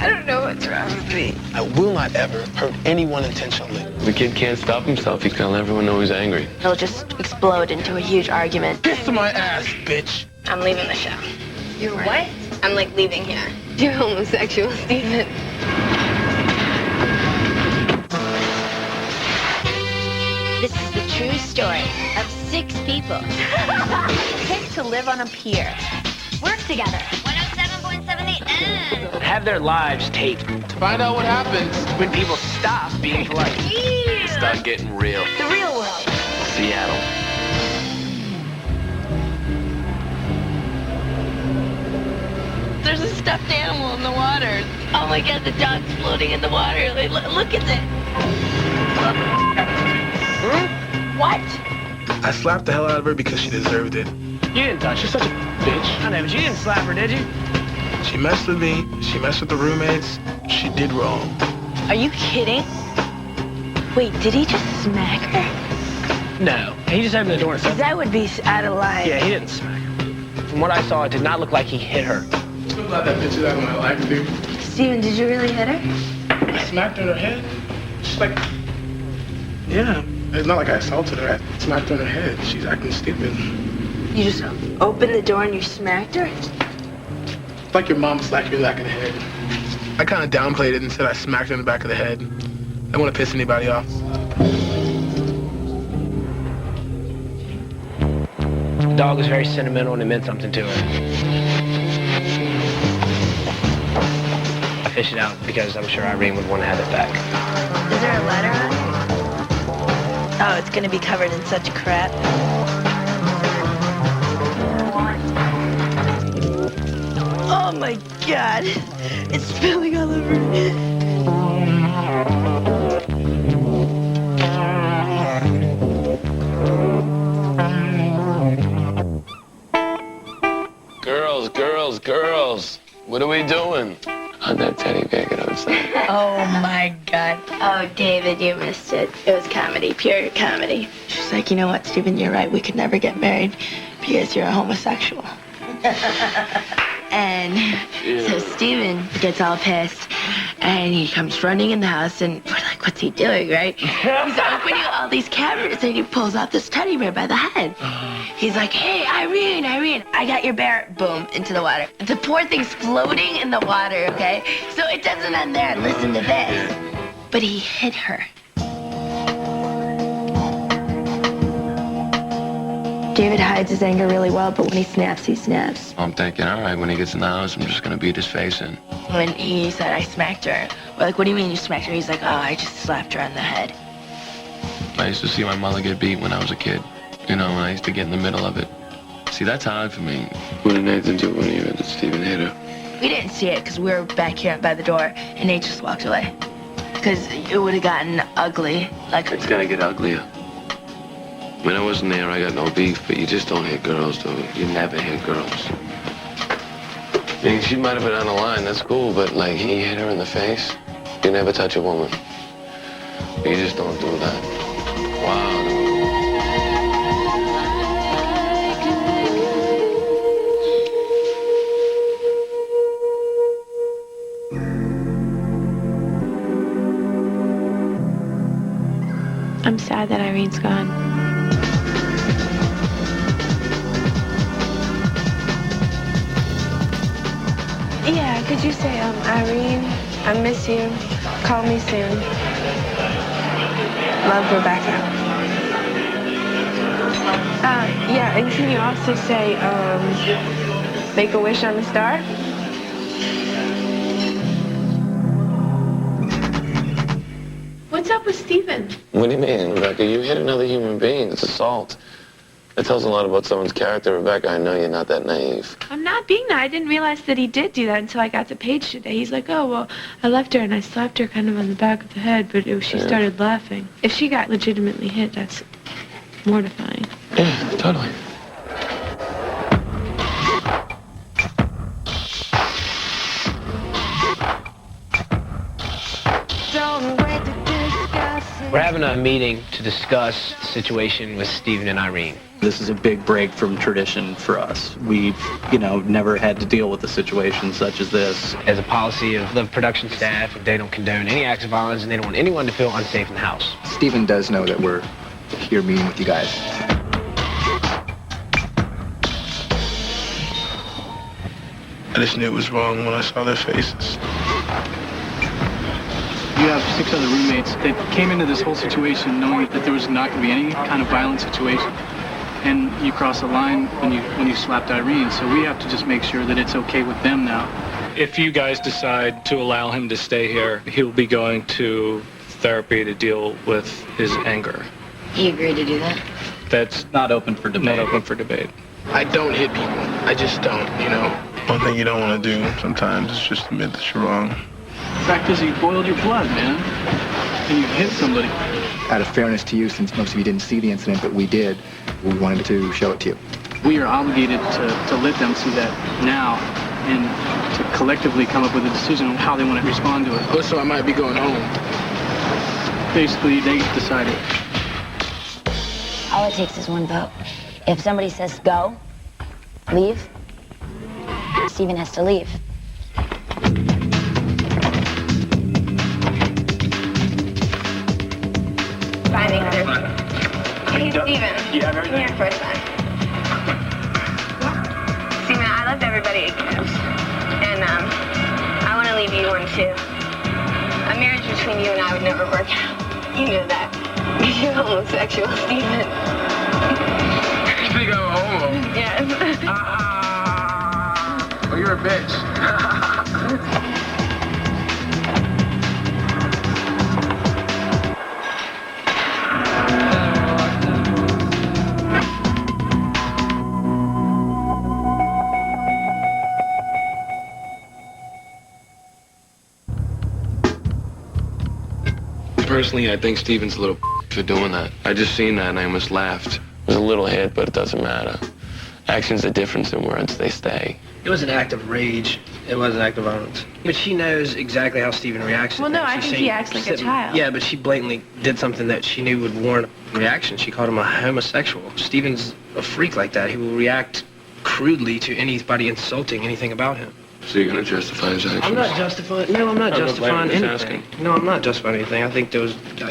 I don't know what's wrong with me. I will not ever hurt anyone intentionally. The kid can't stop himself. He's gonna let everyone know he's angry. He'll just explode into a huge argument. Kiss my ass, bitch. I'm leaving the show. You're what? I'm like leaving here. You're homosexual, Steven. This is the true story of 6 people picked to live on a pier. Work together. 107.78. Have their lives taped. To find out what happens When people stop being polite. Start getting real. The real world. Seattle. There's a stuffed animal in the water. Oh my God, the dog's floating in the water. Like, look at it. What? I slapped the hell out of her because she deserved it. You didn't touch her. She's such a bitch. I know, but you didn't slap her, did you? She messed with me. She messed with the roommates. She did wrong. Are you kidding? Wait, did he just smack her? No. He just opened the door and said, That would be out of line. yeah, he didn't smack her. From what I saw, it did not look like he hit her. I'm so glad that bitch is out of my life, dude. Steven, did you really hit her? I smacked her in her head. She's like, yeah. It's not like I assaulted her. I smacked her in her head. She's acting stupid. You just opened the door and you smacked her? It's like your mom slapped you in the back of the head. I kind of downplayed it and said I smacked her in the back of the head. I don't want to piss anybody off. The dog was very sentimental and it meant something to her. I fished it out because I'm sure Irene would want to have it back. Is there a letter on it? Oh, it's gonna be covered in such crap. Oh my God, it's spilling all over me. Girls. What are we doing? On that teddy bear get outside. Oh my God. Oh, David, you missed it. It was comedy, pure comedy. She's like, you know what, Steven, you're right. We could never get married because you're a homosexual. And so Steven gets all pissed and he comes running in the house and we're like, what's he doing, right? He's opening all these cabinets and he pulls out this teddy bear by the head. He's like, hey, Irene, I got your bear. Boom, into the water. The poor thing's floating in the water, okay? So it doesn't end there. Listen to this. But he hit her. David hides his anger really well, but when he snaps, he snaps. I'm thinking, all right, when he gets in the house, I'm just gonna beat his face in. When he said, I smacked her, we're like, what do you mean you smacked her? He's like, oh, I just slapped her on the head. I used to see my mother get beat when I was a kid. You know, and I used to get in the middle of it. See, that's hard for me. What did Nathan do when he that Steven hit her? We didn't see it because we were back here by the door, and Nate just walked away. Because it would have gotten ugly. Like, It's gonna get uglier. When I wasn't there, I got no beef, but you just don't hit girls, do you? You never hit girls. I mean, she might have been on the line, that's cool, but like, he hit her in the face. You never touch a woman. You just don't do that. Wow. I'm sad that Irene's gone. Yeah, could you say, Irene, I miss you. Call me soon. Love, Rebecca. Yeah, and can you also say, make a wish on the star? What's up with Steven? What do you mean, Rebecca? You hit another human being. It's assault. That tells a lot about someone's character. Rebecca, I know you're not that naive. I'm not being that. I didn't realize that he did do that until I got to Paige today. He's like, oh, well, I left her and I slapped her kind of on the back of the head, but she started laughing. If she got legitimately hit, that's mortifying. Yeah, totally. Don't wait to discuss it. We're having a meeting to discuss the situation with Steven and Irene. This is a big break from tradition for us. We've, never had to deal with a situation such as this. As a policy of the production staff, they don't condone any acts of violence and they don't want anyone to feel unsafe in the house. Steven does know that we're here meeting with you guys. I just knew it was wrong when I saw their faces. You have 6 other roommates that came into this whole situation knowing that there was not going to be any kind of violent situation. And you cross the line when you slapped Irene, so we have to just make sure that it's okay with them now. If you guys decide to allow him to stay here, he'll be going to therapy to deal with his anger. He agreed to do that? That's Not open for debate. not open for debate. I don't hit people. I just don't, One thing you don't want to do sometimes is just admit that you're wrong. The fact is, you boiled your blood, man. And you hit somebody. Out of fairness to you, since most of you didn't see the incident, but we did, we wanted to show it to you. We are obligated to let them see that now and to collectively come up with a decision on how they want to respond to it. Also, I might be going home. Basically, they decided. All it takes is one vote. If somebody says go, leave, Steven has to leave. Finding her. Hey, Steven. Yeah, Come here for a sec. Steven, I left everybody at Gibbs. And, I want to leave you one, too. A marriage between you and I would never work out. You know that. You're homosexual, Steven. You think I'm a homo? Yes. Oh, you're a bitch. Personally, I think Steven's a little for doing that. I just seen that and I almost laughed. It was a little hit, but it doesn't matter. Actions are different than words. They stay. It was an act of rage. It was an act of violence. But she knows exactly how Steven reacts to Well, no, things. I She's think saying- he acts like a child. Yeah, but she blatantly did something that she knew would warrant a reaction. She called him a homosexual. Steven's a freak like that. He will react crudely to anybody insulting anything about him. So you're gonna justify his actions? I'm not justifying. No, I'm not I'm not justifying blaming, anything. just No, I'm not justifying anything. I think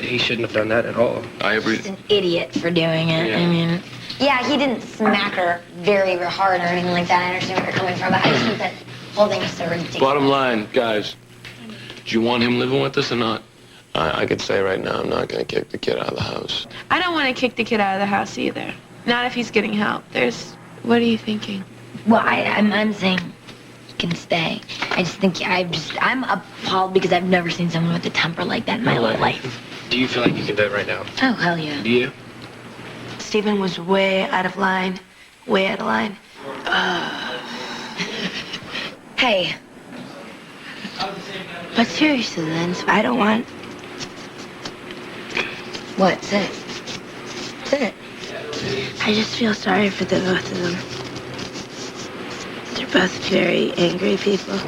he shouldn't have done that at all. I agree. He's an idiot for doing it. Yeah. I mean, Yeah, he didn't smack her very hard or anything like that. I understand where you're coming from, but I just think that whole thing is so ridiculous. Bottom line, guys, do you want him living with us or not? I could say right now I'm not gonna kick the kid out of the house. I don't want to kick the kid out of the house either. Not if he's getting help. What are you thinking? well, I'm saying he can stay. I just think I'm appalled because I've never seen someone with a temper like that in my whole life. Do you feel like you can do it right now? Oh, hell yeah. Do you? Steven was way out of line. Way out of line. Hey. But seriously, Linz, I don't want... What? Say it. Say it. I just feel sorry for the both of them. They're both very angry people.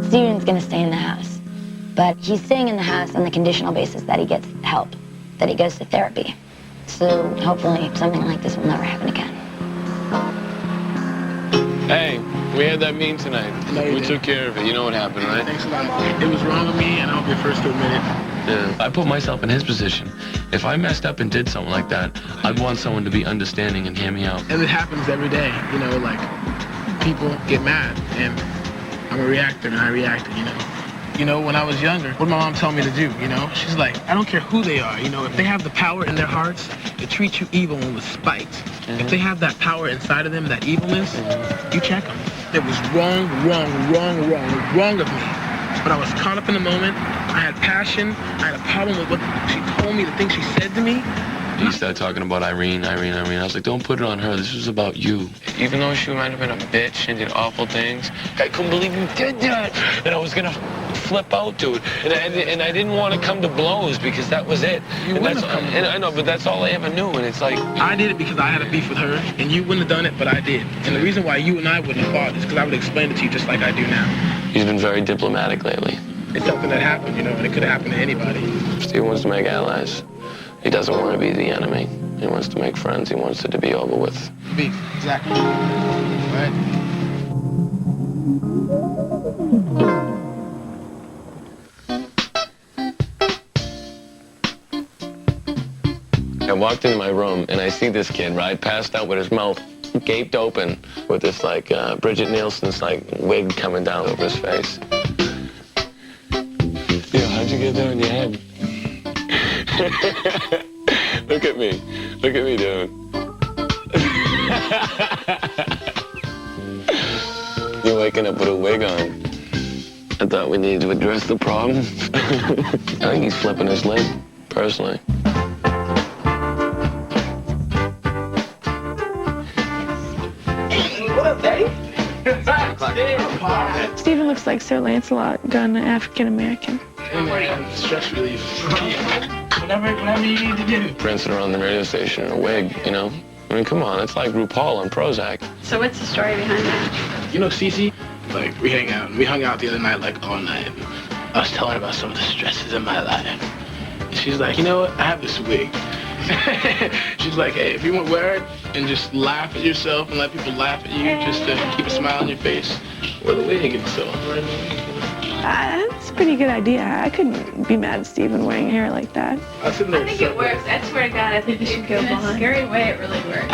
Steven's gonna stay in the house, but he's staying in the house on the conditional basis that he gets help, that he goes to therapy. So hopefully something like this will never happen again. Hey, we had that meeting tonight. No, you We didn't. took care of it. You know what happened, right? Thanks a lot. It was wrong of me, and I'll be first to admit it. Yeah. I put myself in his position. If I messed up and did something like that, I'd want someone to be understanding and hear me out. And it happens every day, like, people get mad, and I'm a reactor, and I reacted, when I was younger, what did my mom tell me to do, She's like, I don't care who they are, if they have the power in their hearts to treat you evil and with spite, if they have that power inside of them, that evilness, you check them. It was wrong of me. But I was caught up in the moment. I had passion. I had a problem with what she told me, the things she said to me. He started talking about Irene. I was like, don't put it on her. This was about you. Even though she might have been a bitch and did awful things, I couldn't believe you did that. And I was going to flip out, dude. And I didn't want to come to blows because that was it. And I know, but that's all I ever knew. And it's like... I did it because I had a beef with her, and you wouldn't have done it, but I did. And the reason why you and I wouldn't have fought is because I would explain it to you just like I do now. He's been very diplomatic lately. It's something that happened, you know, and it could have happened to anybody. Steve wants to make allies. He doesn't want to be the enemy. He wants to make friends. He wants it to be over with. Beef, exactly. Right? I walked into my room and I see this kid, right, passed out with his mouth gaped open with this, like, Bridget Nielsen's, like, wig coming down over his face. Yo, how'd you get that on your head? Look at me. Look at me, dude. You're waking up with a wig on. I thought we needed to address the problem. I think he's flipping his lid, personally. What up, Daddy? Steven looks like Sir Lancelot gone African-American. Hey, man, stress relief. Whatever you need to do. Prancing around the radio station in a wig, you know? I mean, come on, it's like RuPaul on Prozac. So what's the story behind that? You know Cece? Like, we hung out the other night, like, all night. I was telling her about some of the stresses in my life. And she's like, you know what? I have this wig. She's like, hey, if you want to wear it and just laugh at yourself and let people laugh at you just to keep a smile on your face, wear the wig. And so I'm wearing the wig. That's a pretty good idea. I couldn't be mad at Steven wearing hair like that. I think it works. I swear to God, I think you should go blind. In a scary way, it really works.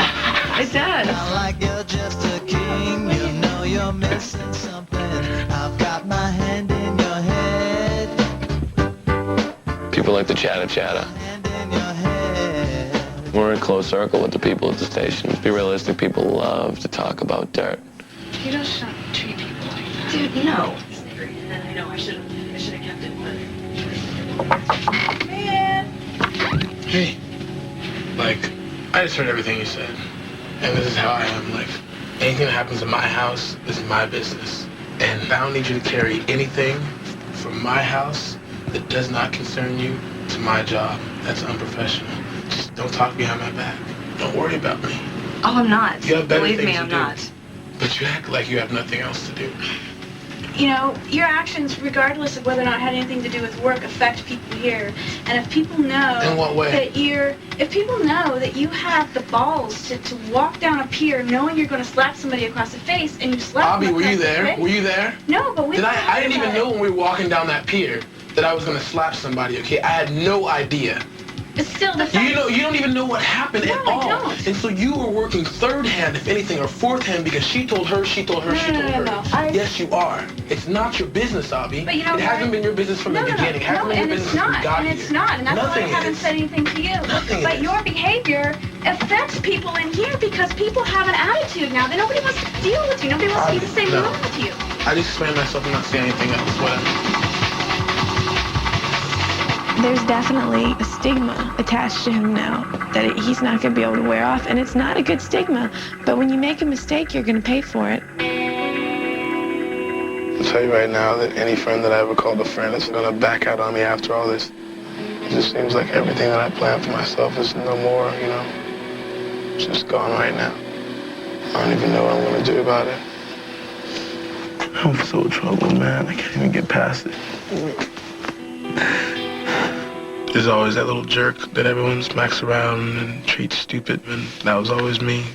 It does. Like you're just a king, you know you're missing something. I've got my hand in your head. People like to chatter. We're in a close circle with the people at the station. To be realistic, people love to talk about dirt. You don't treat people like that. Dude, no. I know, I should have kept it, but... Hey, like, I just heard everything you said. And this is how I am. Like, anything that happens in my house is my business. And I don't need you to carry anything from my house that does not concern you to my job. That's unprofessional. Just don't talk behind my back. Don't worry about me. Oh, I'm not. You have better Believe things me, to I'm do. not. But you act like you have nothing else to do. You know, your actions, regardless of whether or not it had anything to do with work, affect people here. And if people know In what way? that if people know that you have the balls to walk down a pier knowing you're going to slap somebody across the face and you slap them Abby, were you across the there? face- Were you there? No, but we. I didn't even know when we were walking down that pier that I was gonna slap somebody. Okay, I had no idea. It's still the fact. You don't even know what happened at all. I don't. And so you were working third hand, if anything, or fourth hand because she told her. No. Yes, you are. It's not your business, Abby. But you know it hasn't been your business from the beginning. It hasn't been your business since we got here. And it's not, and that's why I haven't said anything to you. But your behavior affects people in here because people have an attitude now. That nobody wants to deal with you. Nobody wants to be the same room with you. I just explained myself and not saying anything else. Whatever. There's definitely a stigma attached to him now that he's not going to be able to wear off, and it's not a good stigma. But when you make a mistake, you're going to pay for it. I'll tell you right now that any friend that I ever called a friend is going to back out on me after all this. It just seems like everything that I planned for myself is no more, you know. It's just gone right now. I don't even know what I'm going to do about it. I'm so troubled, man. I can't even get past it. There's always that little jerk that everyone smacks around and treats stupid, and that was always me.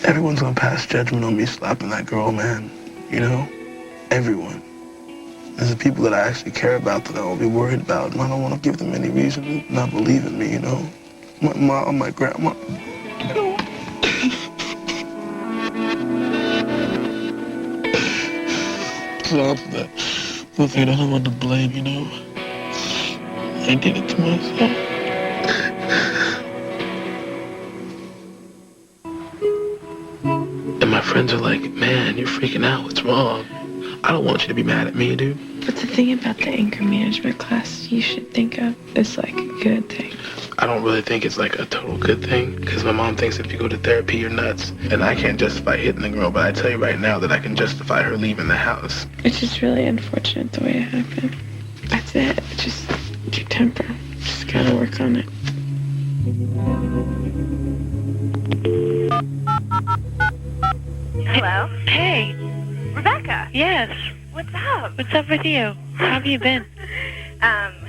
Everyone's gonna pass judgment on me slapping that girl, man. You know? Everyone. There's the people that I actually care about that I'll be worried about, and I don't want to give them any reason to not believe in me, you know? My mom, my grandma, you know? So that thing I don't want to blame, you know? I did it to myself. And my friends are like, man, you're freaking out. What's wrong? I don't want you to be mad at me, dude. But the thing about the anger management class you should think of is like a good thing. I don't really think it's like a total good thing because my mom thinks if you go to therapy, you're nuts. And I can't justify hitting the girl, but I tell you right now that I can justify her leaving the house. It's just really unfortunate the way it happened. That's it. Just your temper. Just gotta work on it. Hello? Hey, Rebecca. Yes. What's up? What's up with you? How have you been?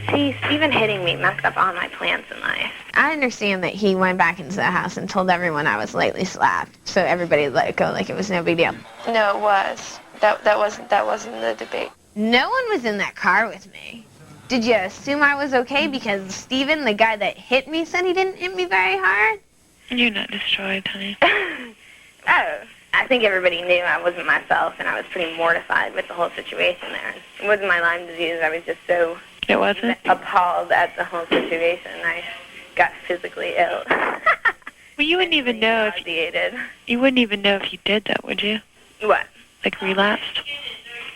See, Steven hitting me messed up all my plans in life. I understand that he went back into the house and told everyone I was lately slapped, so everybody let it go like it was no big deal. No, it was. That wasn't the debate. No one was in that car with me. Did you assume I was okay because Steven, the guy that hit me, said he didn't hit me very hard? You're not destroyed, honey. Oh, I think everybody knew I wasn't myself, and I was pretty mortified with the whole situation there. It wasn't my Lyme disease. I was just so appalled at the whole situation. I got physically ill. Well, you wouldn't even know if you wouldn't even know if you did that, would you? What? Like relapsed?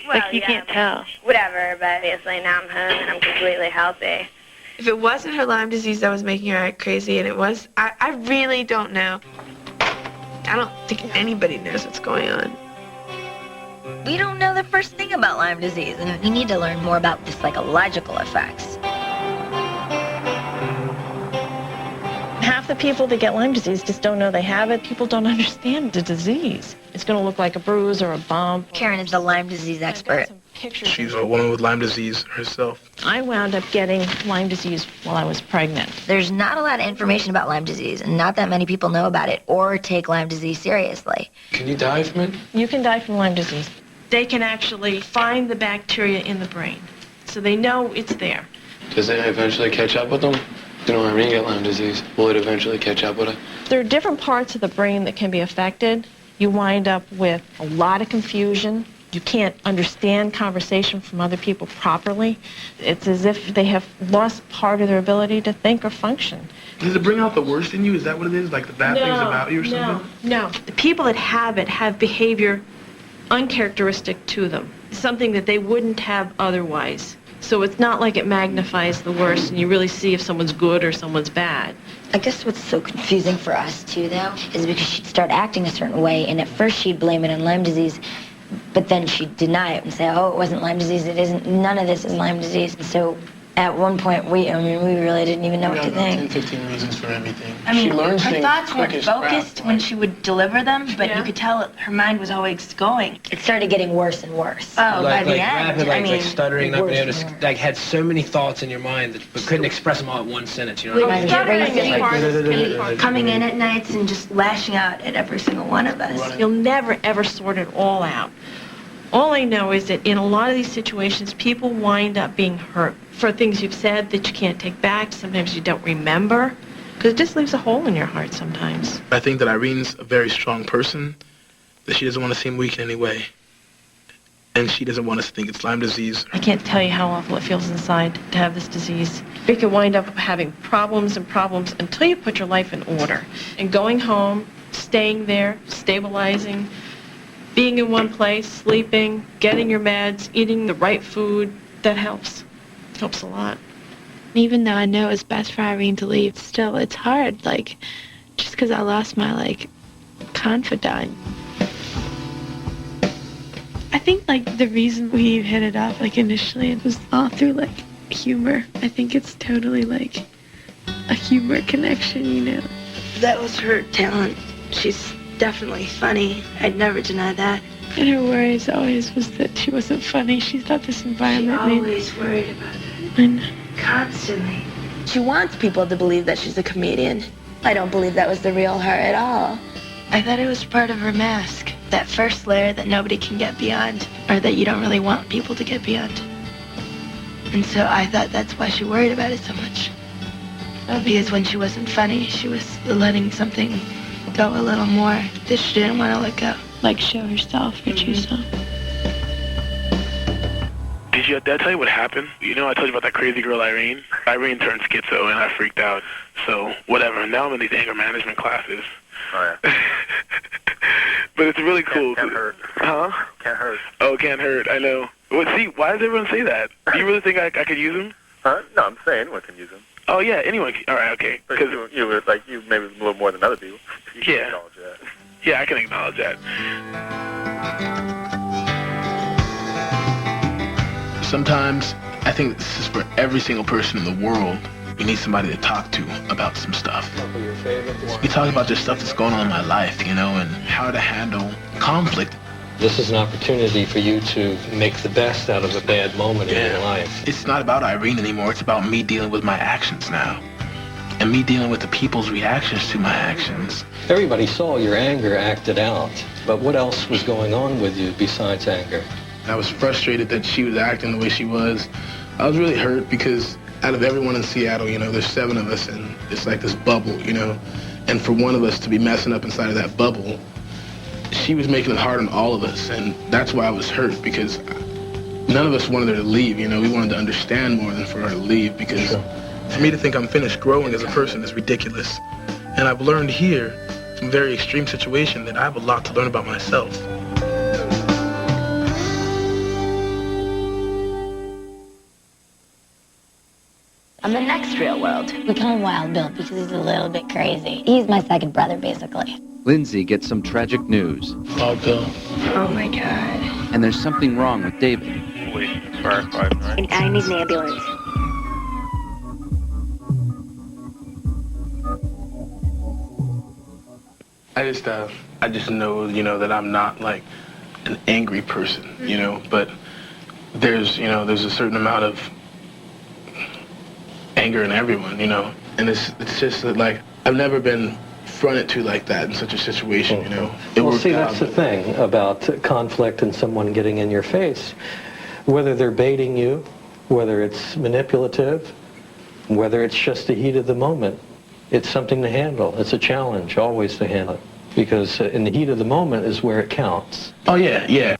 Well, like you can't tell. Whatever, but obviously now I'm home and I'm completely healthy. If it wasn't her Lyme disease that was making her act crazy, and it was, I really don't know. I don't think anybody knows what's going on. We don't know the first thing about Lyme disease, and we need to learn more about the psychological effects. Half the people that get Lyme disease just don't know they have it. People don't understand the disease. It's going to look like a bruise or a bump. Karen is the Lyme disease expert. She's a woman with Lyme disease herself. I wound up getting Lyme disease while I was pregnant. There's not a lot of information about Lyme disease, and not that many people know about it or take Lyme disease seriously. Can you die from it? You can die from Lyme disease. They can actually find the bacteria in the brain, so they know it's there. Does it eventually catch up with them? You know, Irene got Lyme disease. Will it eventually catch up with her? There are different parts of the brain that can be affected. You wind up with a lot of confusion. You can't understand conversation from other people properly. It's as if they have lost part of their ability to think or function. Does it bring out the worst in you? Is that what it is? Like the bad things about you or something? No. The people that have it have behavior uncharacteristic to them, something that they wouldn't have otherwise. So it's not like it magnifies the worst and you really see if someone's good or someone's bad. I guess what's so confusing for us, too, though, is because she'd start acting a certain way, and at first she'd blame it on Lyme disease, but then she'd deny it and say, oh, it wasn't Lyme disease, it isn't, none of this is Lyme disease. And so at one point, we really didn't even know what to think. 10, 15 reasons for everything. I mean, she learns her things thoughts weren't quick as focused crap. when she would deliver them, but you could tell her mind was always going. It started getting worse and worse. Oh, by the end, rapid, I mean, like stuttering, not being able to, like had so many thoughts in your mind that, but couldn't express them all at one sentence. You know what I mean? Coming in at nights and just lashing out at every single one of us. You'll never, ever sort it all out. All I know is that in a lot of these situations, people wind up being hurt for things you've said that you can't take back. Sometimes you don't remember, because it just leaves a hole in your heart sometimes. I think that Irene's a very strong person, that she doesn't want to seem weak in any way. And she doesn't want us to think it's Lyme disease. I can't tell you how awful it feels inside to have this disease. You can wind up having problems and problems until you put your life in order. And going home, staying there, stabilizing, being in one place, sleeping, getting your meds, eating the right food, that helps. Helps a lot. Even though I know it's best for Irene to leave, still it's hard, just because I lost my, confidant. I think, the reason we hit it off, initially, it was all through, humor. I think it's totally, a humor connection, you know? That was her talent. She's definitely funny. I'd never deny that. And her worries always was that she wasn't funny. She thought this environment She always worried about that. I know. Constantly. She wants people to believe that she's a comedian. I don't believe that was the real her at all. I thought it was part of her mask. That first layer that nobody can get beyond, or that you don't really want people to get beyond. And so I thought that's why she worried about it so much. Because when she wasn't funny, she was letting something go a little more that she didn't want to let go. Show herself or choose some. Did I tell you what happened? You know, I told you about that crazy girl, Irene? Irene turned schizo, and I freaked out. So, whatever. Now I'm in these anger management classes. Oh, yeah. But it's really cool. Can't hurt. Huh? Can't hurt. Oh, can't hurt. I know. Well, see, why does everyone say that? Do you really think I could use them? Huh? No, I'm saying anyone can use them. Oh, yeah, anyone can. All right, okay. But you were you maybe a little more than other people. You can acknowledge that. Yeah, I can acknowledge that. Sometimes I think this is for every single person in the world. You need somebody to talk to about some stuff. You talk about just stuff that's going on in my life, and how to handle conflict. This is an opportunity for you to make the best out of a bad moment in your life. It's not about Irene anymore. It's about me dealing with my actions now. And me dealing with the people's reactions to my actions. Everybody saw your anger acted out, but what else was going on with you besides anger? I was frustrated that she was acting the way she was. I was really hurt because out of everyone in Seattle, you know, there's 7 of us and it's like this bubble, you know. And for one of us to be messing up inside of that bubble, she was making it hard on all of us. And that's why I was hurt, because none of us wanted her to leave, you know. We wanted to understand more than for her to leave, because for me to think I'm finished growing as a person is ridiculous. And I've learned here, from a very extreme situation, that I have a lot to learn about myself. On the next Real World, we call him Wild Bill because he's a little bit crazy. He's my second brother, basically. Lindsay gets some tragic news. Wild Bill. Oh my God. And there's something wrong with David. Police is firefighting, right? I need an ambulance. I just know, you know, that I'm not like an angry person, you know, but there's a certain amount of anger in everyone, you know, and it's just that, like, I've never been fronted to like that in such a situation, you know. Well, see, that's the thing about conflict and someone getting in your face. Whether they're baiting you, whether it's manipulative, whether it's just the heat of the moment, it's something to handle. It's a challenge always to handle, because in the heat of the moment is where it counts. Oh, yeah, yeah.